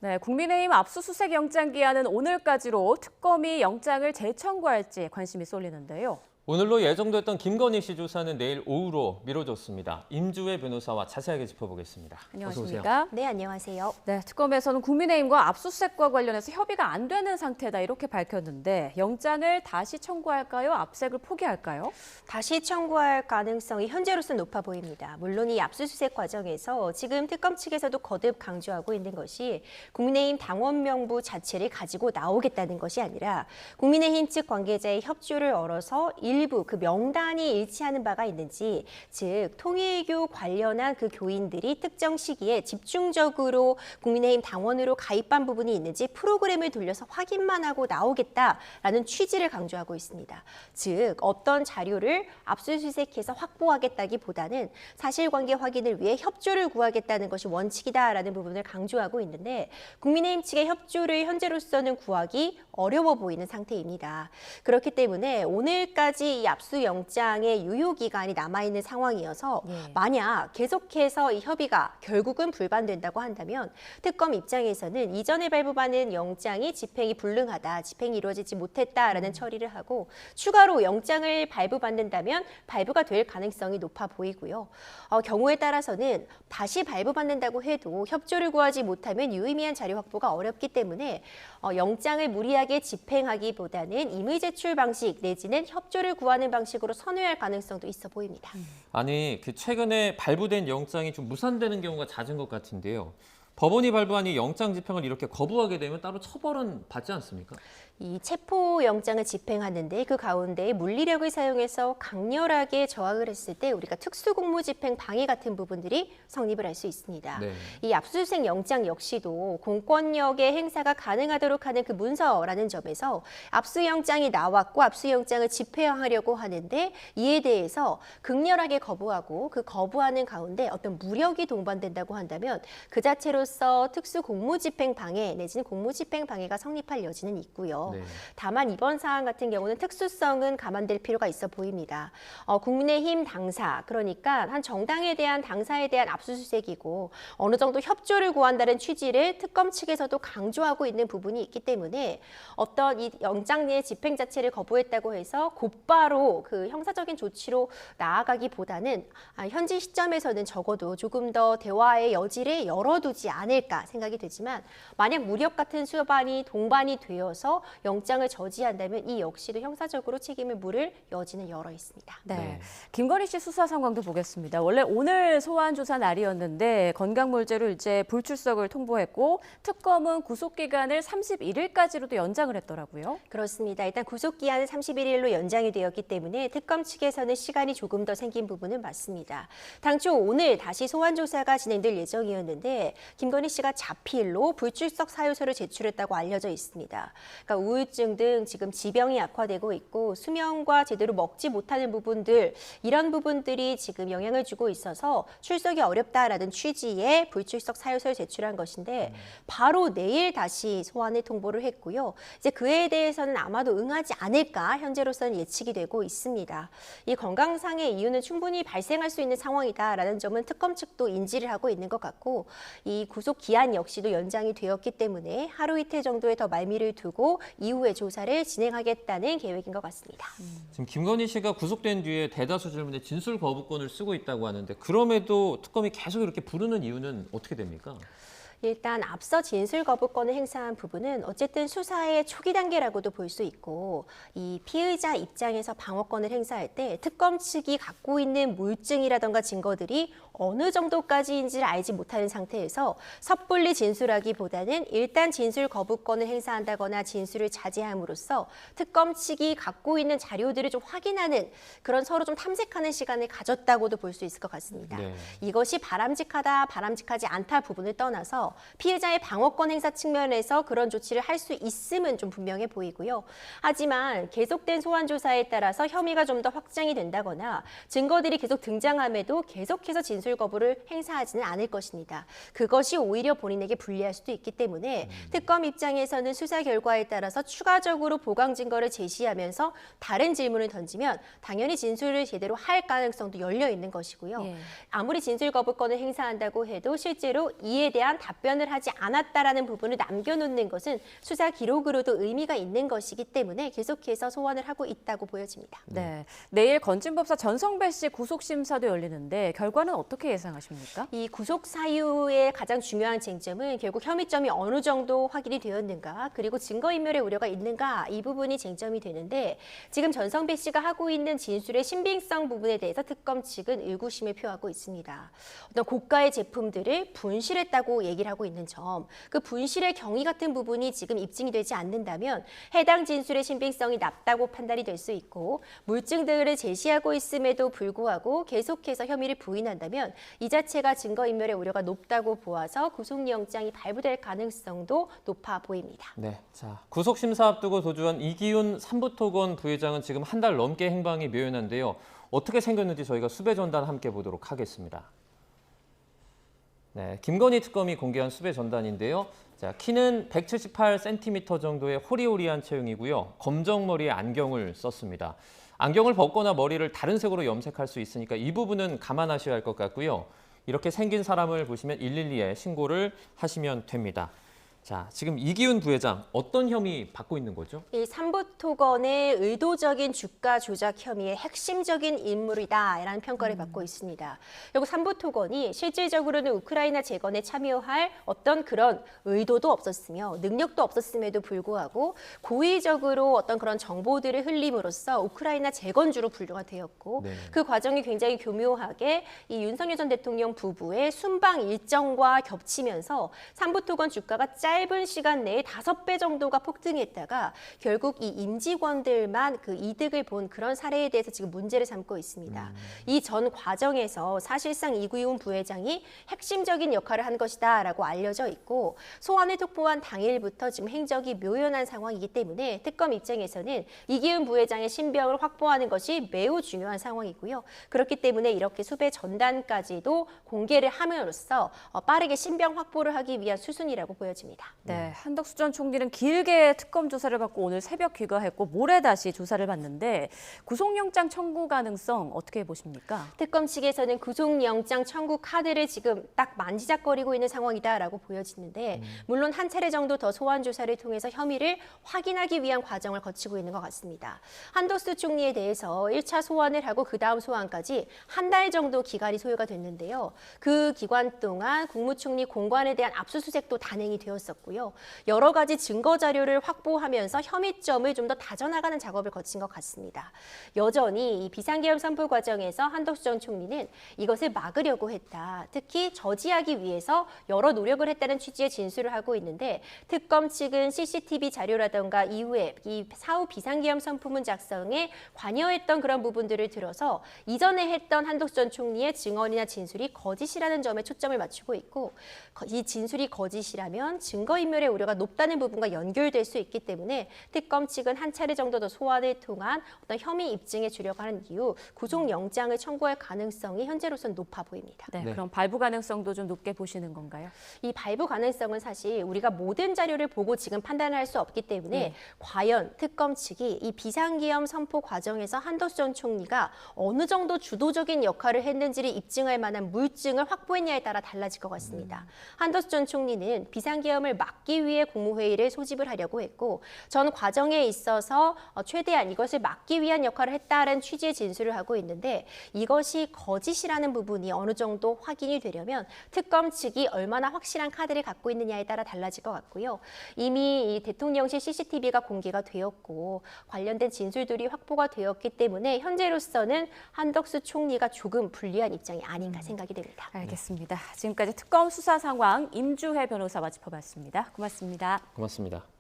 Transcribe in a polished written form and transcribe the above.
네, 국민의힘 압수수색 영장 기한은 오늘까지로 특검이 영장을 재청구할지 관심이 쏠리는데요. 오늘로 예정됐던 김건희 씨 조사는 내일 오후로 미뤄졌습니다. 임주혜 변호사와 자세하게 짚어보겠습니다. 안녕하십니까? 네, 안녕하세요. 네, 특검에서는 국민의힘과 압수수색과 관련해서 협의가 안 되는 상태다 이렇게 밝혔는데 영장을 다시 청구할까요? 압색을 포기할까요? 다시 청구할 가능성이 현재로서 높아 보입니다. 물론 이 압수수색 과정에서 지금 특검 측에서도 거듭 강조하고 있는 것이 국민의힘 당원 명부 자체를 가지고 나오겠다는 것이 아니라 국민의힘 측 관계자의 협조를 얻어서 일부 그 명단이 일치하는 바가 있는지, 즉 통일교 관련한 그 교인들이 특정 시기에 집중적으로 국민의힘 당원으로 가입한 부분이 있는지 프로그램을 돌려서 확인만 하고 나오겠다라는 취지를 강조하고 있습니다. 즉 어떤 자료를 압수수색해서 확보하겠다기보다는 사실관계 확인을 위해 협조를 구하겠다는 것이 원칙이다라는 부분을 강조하고 있는데, 국민의힘 측의 협조를 현재로서는 구하기 어려워 보이는 상태입니다. 그렇기 때문에 오늘까지 이 압수영장의 유효기간이 남아있는 상황이어서 만약 계속해서 이 협의가 결국은 불발된다고 한다면 특검 입장에서는 이전에 발부받은 영장이 집행이 불능하다, 집행이 이루어지지 못했다라는 처리를 하고 추가로 영장을 발부받는다면 발부가 될 가능성이 높아 보이고요. 경우에 따라서는 다시 발부받는다고 해도 협조를 구하지 못하면 유의미한 자료 확보가 어렵기 때문에 영장을 무리하게 집행하기보다는 임의 제출 방식 내지는 협조를 구하는 방식으로 선회할 가능성도 있어 보입니다. 아니, 최근에 발부된 영장이 좀 무산되는 경우가 잦은 것 같은데요. 법원이 발부한 이 영장 집행을 이렇게 거부하게 되면 따로 처벌은 받지 않습니까? 이 체포영장을 집행하는데 그 가운데 물리력을 사용해서 강렬하게 저항을 했을 때 우리가 특수공무집행 방해 같은 부분들이 성립을 할 수 있습니다. 네. 이 압수수색 영장 역시도 공권력의 행사가 가능하도록 하는 그 문서라는 점에서 압수영장이 나왔고 압수영장을 집행하려고 하는데 이에 대해서 극렬하게 거부하고 그 거부하는 가운데 어떤 무력이 동반된다고 한다면 그 자체로서 특수공무집행 방해 내지는 공무집행 방해가 성립할 여지는 있고요. 네. 다만 이번 사안 같은 경우는 특수성은 감안될 필요가 있어 보입니다. 국민의힘 당사, 그러니까 한 정당에 대한 당사에 대한 압수수색이고 어느 정도 협조를 구한다는 취지를 특검 측에서도 강조하고 있는 부분이 있기 때문에 어떤 이 영장의 집행 자체를 거부했다고 해서 곧바로 그 형사적인 조치로 나아가기보다는 현재 시점에서는 적어도 조금 더 대화의 여지를 열어두지 않을까 생각이 되지만, 만약 무력 같은 수반이 동반이 되어서 영장을 저지한다면 이 역시도 형사적으로 책임을 물을 여지는 열어 있습니다. 네. 김건희 씨 수사 상황도 보겠습니다. 원래 오늘 소환 조사 날이었는데 건강물죄로 이제 불출석을 통보했고 특검은 구속기간을 31일까지로도 연장을 했더라고요. 그렇습니다. 일단 구속기한은 31일로 연장이 되었기 때문에 특검 측에서는 시간이 조금 더 생긴 부분은 맞습니다. 당초 오늘 다시 소환 조사가 진행될 예정이었는데 김건희 씨가 자필로 불출석 사유서를 제출했다고 알려져 있습니다. 그러니까 우울증 등 지금 지병이 악화되고 있고 수면과 제대로 먹지 못하는 부분들, 이런 부분들이 지금 영향을 주고 있어서 출석이 어렵다라는 취지의 불출석 사유서를 제출한 것인데 바로 내일 다시 소환을 통보를 했고요. 이제 그에 대해서는 아마도 응하지 않을까 현재로서는 예측이 되고 있습니다. 이 건강상의 이유는 충분히 발생할 수 있는 상황이다라는 점은 특검 측도 인지를 하고 있는 것 같고, 이 구속 기한 역시도 연장이 되었기 때문에 하루 이틀 정도의 더 말미를 두고 이후에 조사를 진행하겠다는 계획인 것 같습니다. 지금 김건희 씨가 구속된 뒤에 대다수 질문에 진술 거부권을 쓰고 있다고 하는데 그럼에도 특검이 계속 이렇게 부르는 이유는 어떻게 됩니까? 일단 앞서 진술 거부권을 행사한 부분은 어쨌든 수사의 초기 단계라고도 볼 수 있고, 이 피의자 입장에서 방어권을 행사할 때 특검 측이 갖고 있는 물증이라던가 증거들이 어느 정도까지인지를 알지 못하는 상태에서 섣불리 진술하기보다는 일단 진술 거부권을 행사한다거나 진술을 자제함으로써 특검 측이 갖고 있는 자료들을 좀 확인하는, 그런 서로 좀 탐색하는 시간을 가졌다고도 볼 수 있을 것 같습니다. 네. 이것이 바람직하다, 바람직하지 않다 부분을 떠나서 피해자의 방어권 행사 측면에서 그런 조치를 할 수 있음은 좀 분명해 보이고요. 하지만 계속된 소환 조사에 따라서 혐의가 좀 더 확장이 된다거나 증거들이 계속 등장함에도 계속해서 진술 거부를 행사하지는 않을 것입니다. 그것이 오히려 본인에게 불리할 수도 있기 때문에 특검 입장에서는 수사 결과에 따라서 추가적으로 보강 증거를 제시하면서 다른 질문을 던지면 당연히 진술을 제대로 할 가능성도 열려 있는 것이고요. 아무리 진술 거부권을 행사한다고 해도 실제로 이에 대한 답 답변을 하지 않았다라는 부분을 남겨놓는 것은 수사 기록으로도 의미가 있는 것이기 때문에 계속해서 소환을 하고 있다고 보여집니다. 네, 내일 건진법사 전성배 씨 구속 심사도 열리는데 결과는 어떻게 예상하십니까? 이 구속 사유의 가장 중요한 쟁점은 결국 혐의점이 어느 정도 확인이 되었는가, 그리고 증거인멸의 우려가 있는가, 이 부분이 쟁점이 되는데 지금 전성배 씨가 하고 있는 진술의 신빙성 부분에 대해서 특검 측은 의구심을 표하고 있습니다. 어떤 고가의 제품들을 분실했다고 얘기를 하고 있는 점, 그 분실의 경위 같은 부분이 지금 입증이 되지 않는다면 해당 진술의 신빙성이 낮다고 판단이 될 수 있고, 물증들을 제시하고 있음에도 불구하고 계속해서 혐의를 부인한다면 이 자체가 증거인멸의 우려가 높다고 보아서 구속영장이 발부될 가능성도 높아 보입니다. 네, 자 구속 심사 앞두고 도주한 이기훈 삼부토건 부회장은 지금 한 달 넘게 행방이 묘연한데요. 어떻게 생겼는지 저희가 수배 전단 함께 보도록 하겠습니다. 네, 김건희 특검이 공개한 수배 전단인데요. 자, 키는 178cm 정도의 호리호리한 체형이고요. 검정 머리에 안경을 썼습니다. 안경을 벗거나 머리를 다른 색으로 염색할 수 있으니까 이 부분은 감안하셔야 할 것 같고요. 이렇게 생긴 사람을 보시면 112에 신고를 하시면 됩니다. 자, 지금 이기훈 부회장 어떤 혐의 받고 있는 거죠? 이 삼부토건의 의도적인 주가 조작 혐의의 핵심적인 인물이다라는 평가를 받고 있습니다. 그리고 삼부토건이 실질적으로는 우크라이나 재건에 참여할 어떤 그런 의도도 없었으며 능력도 없었음에도 불구하고 고의적으로 어떤 그런 정보들을 흘림으로써 우크라이나 재건주로 분류가 되었고 네. 그 과정이 굉장히 교묘하게 이 윤석열 전 대통령 부부의 순방 일정과 겹치면서 삼부토건 주가가 짧은 시간 내에 5배 정도가 폭등했다가 결국 이 임직원들만 그 이득을 본 그런 사례에 대해서 지금 문제를 삼고 있습니다. 이 전 과정에서 사실상 이기훈 부회장이 핵심적인 역할을 한 것이다라고 알려져 있고 소환을 촉보한 당일부터 지금 행적이 묘연한 상황이기 때문에 특검 입장에서는 이기훈 부회장의 신병을 확보하는 것이 매우 중요한 상황이고요. 그렇기 때문에 이렇게 수배 전단까지도 공개를 함으로써 빠르게 신병 확보를 하기 위한 수순이라고 보여집니다. 네, 한덕수 전 총리는 길게 특검 조사를 받고 오늘 새벽 귀가했고 모레 다시 조사를 받는데 구속영장 청구 가능성 어떻게 보십니까? 특검 측에서는 구속영장 청구 카드를 지금 딱 만지작거리고 있는 상황이다라고 보여지는데 물론 한 차례 정도 더 소환 조사를 통해서 혐의를 확인하기 위한 과정을 거치고 있는 것 같습니다. 한덕수 총리에 대해서 1차 소환을 하고 그 다음 소환까지 한 달 정도 기간이 소요가 됐는데요. 그 기간 동안 국무총리 공관에 대한 압수수색도 단행이 되었었고요. 여러 가지 증거 자료를 확보하면서 혐의점을 좀 더 다져나가는 작업을 거친 것 같습니다. 여전히 이 비상계엄 선포 과정에서 한덕수 전 총리는 이것을 막으려고 했다. 특히 저지하기 위해서 여러 노력을 했다는 취지의 진술을 하고 있는데 특검 측은 CCTV 자료라던가 이후에 이 사후 비상계엄 선포문 작성에 관여했던 그런 부분들을 들어서 이전에 했던 한덕수 전 총리의 증언이나 진술이 거짓이라는 점에 초점을 맞추고 있고 이 진술이 거짓이라면 증거인멸의 우려가 높다는 부분과 연결될 수 있기 때문에 특검 측은 한 차례 정도 더 소환을 통한 어떤 혐의 입증에 주력을 하는 이유 구속영장을 청구할 가능성이 현재로서는 높아 보입니다. 네, 네. 그럼 발부 가능성도 좀 높게 보시는 건가요? 이 발부 가능성은 사실 우리가 모든 자료를 보고 지금 판단을 할 수 없기 때문에 과연 특검 측이 이 비상계엄 선포 과정에서 한덕수 전 총리가 어느 정도 주도적인 역할을 했는지를 입증할 만한 물증을 확보했냐에 따라 달라질 것 같습니다. 한덕수 전 총리는 비상계엄을 막기 위해 국무회의를 소집을 하려고 했고 전 과정에 있어서 최대한 이것을 막기 위한 역할을 했다는 취지의 진술을 하고 있는데 이것이 거짓이라는 부분이 어느 정도 확인이 되려면 특검 측이 얼마나 확실한 카드를 갖고 있느냐에 따라 달라질 것 같고요. 이미 이 대통령실 CCTV가 공개가 되었고 관련된 진술들이 확보가 되었기 때문에 현재로서는 한덕수 총리가 조금 불리한 입장이 아닌가 생각이 됩니다. 알겠습니다. 지금까지 특검 수사 상황 임주혜 변호사와 짚어봤습니다. 고맙습니다. 고맙습니다.